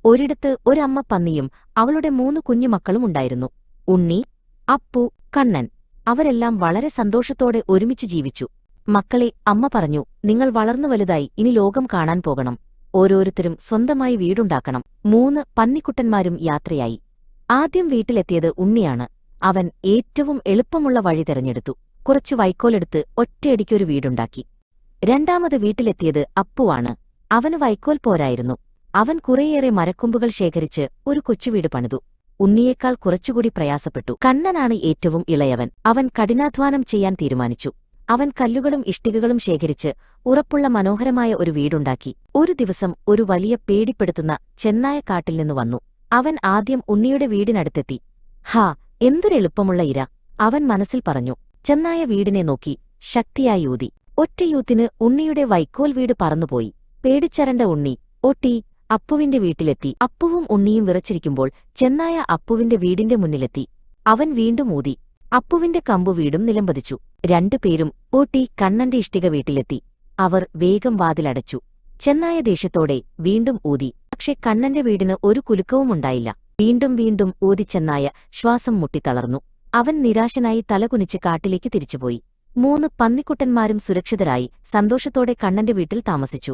ഒരിടത്ത് ഒരമ്മ പന്നിയും അവളുടെ 3 കുഞ്ഞുമക്കളും ഉണ്ടായിരുന്നു. ഉണ്ണി, അപ്പു, കണ്ണൻ. അവരെല്ലാം വളരെ സന്തോഷത്തോടെ ഒരുമിച്ച് ജീവിച്ചു. മക്കളെ, അമ്മ പറഞ്ഞു, നിങ്ങൾ വളർന്നു വലുതായി ഇനി ലോകം കാണാൻ പോകണം. ഓരോരുത്തരും സ്വന്തമായി വീടുണ്ടാക്കണം. 3 പന്നിക്കുട്ടന്മാരും യാത്രയായി. ആദ്യം വീട്ടിലെത്തിയത് ഉണ്ണിയാണ്. അവൻ ഏറ്റവും എളുപ്പമുള്ള വഴി തെരഞ്ഞെടുത്തു. കുറച്ച് വൈക്കോലെടുത്ത് ഒറ്റയടിക്കൊരു വീടുണ്ടാക്കി. രണ്ടാമത് വീട്ടിലെത്തിയത് അപ്പുവാണ്. അവന് വൈക്കോൽ പോരായിരുന്നു. അവൻ കുറേയേറെ മരക്കൊമ്പുകൾ ശേഖരിച്ച് ഒരു കൊച്ചുവീട് പണിതു. ഉണ്ണിയേക്കാൾ കുറച്ചുകൂടി പ്രയാസപ്പെട്ടു. കണ്ണനാണ് ഏറ്റവും ഇളയവൻ. അവൻ കഠിനാധ്വാനം ചെയ്യാൻ തീരുമാനിച്ചു. അവൻ കല്ലുകളും ഇഷ്ടികകളും ശേഖരിച്ച് ഉറപ്പുള്ള മനോഹരമായ ഒരു വീടുണ്ടാക്കി. ഒരു ദിവസം ഒരു വലിയ പേടിപ്പെടുത്തുന്ന ചെന്നായ കാട്ടിൽ നിന്ന് വന്നു. അവൻ ആദ്യം ഉണ്ണിയുടെ വീടിനടുത്തെത്തി. ഹാ, എന്തൊരെളുപ്പമുള്ള ഇര! അവൻ മനസ്സിൽ പറഞ്ഞു. ചെന്നായ വീടിനെ നോക്കി ശക്തിയായി ഊതി. ഒറ്റയൂത്തിന് ഉണ്ണിയുടെ വൈക്കോൽ വീട് പറന്നുപോയി. പേടിച്ചരണ്ട ഉണ്ണി ഓട്ടി അപ്പുവിന്റെ വീട്ടിലെത്തി. അപ്പുവും ഉണ്ണിയും വിറച്ചിരിക്കുമ്പോൾ ചെന്നായ അപ്പുവിന്റെ വീടിന്റെ മുന്നിലെത്തി. അവൻ വീണ്ടും ഊതി. അപ്പുവിന്റെ കമ്പുവീടും നിലംപതിച്ചു. രണ്ടുപേരും ഓട്ടി കണ്ണന്റെ ഇഷ്ടിക വീട്ടിലെത്തി. അവർ വേഗം വാതിലടച്ചു. ചെന്നായ ദേഷ്യത്തോടെ വീണ്ടും ഊതി. പക്ഷെ കണ്ണന്റെ വീടിന് ഒരു കുലുക്കവുമുണ്ടായില്ല. വീണ്ടും വീണ്ടും ഊതിച്ചെന്നായ ശ്വാസം മുട്ടിത്തളർന്നു. അവൻ നിരാശനായി തലകുനിച്ച് കാട്ടിലേക്ക് തിരിച്ചുപോയി. 3 പന്നിക്കുട്ടന്മാരും സുരക്ഷിതരായി സന്തോഷത്തോടെ കണ്ണന്റെ വീട്ടിൽ താമസിച്ചു.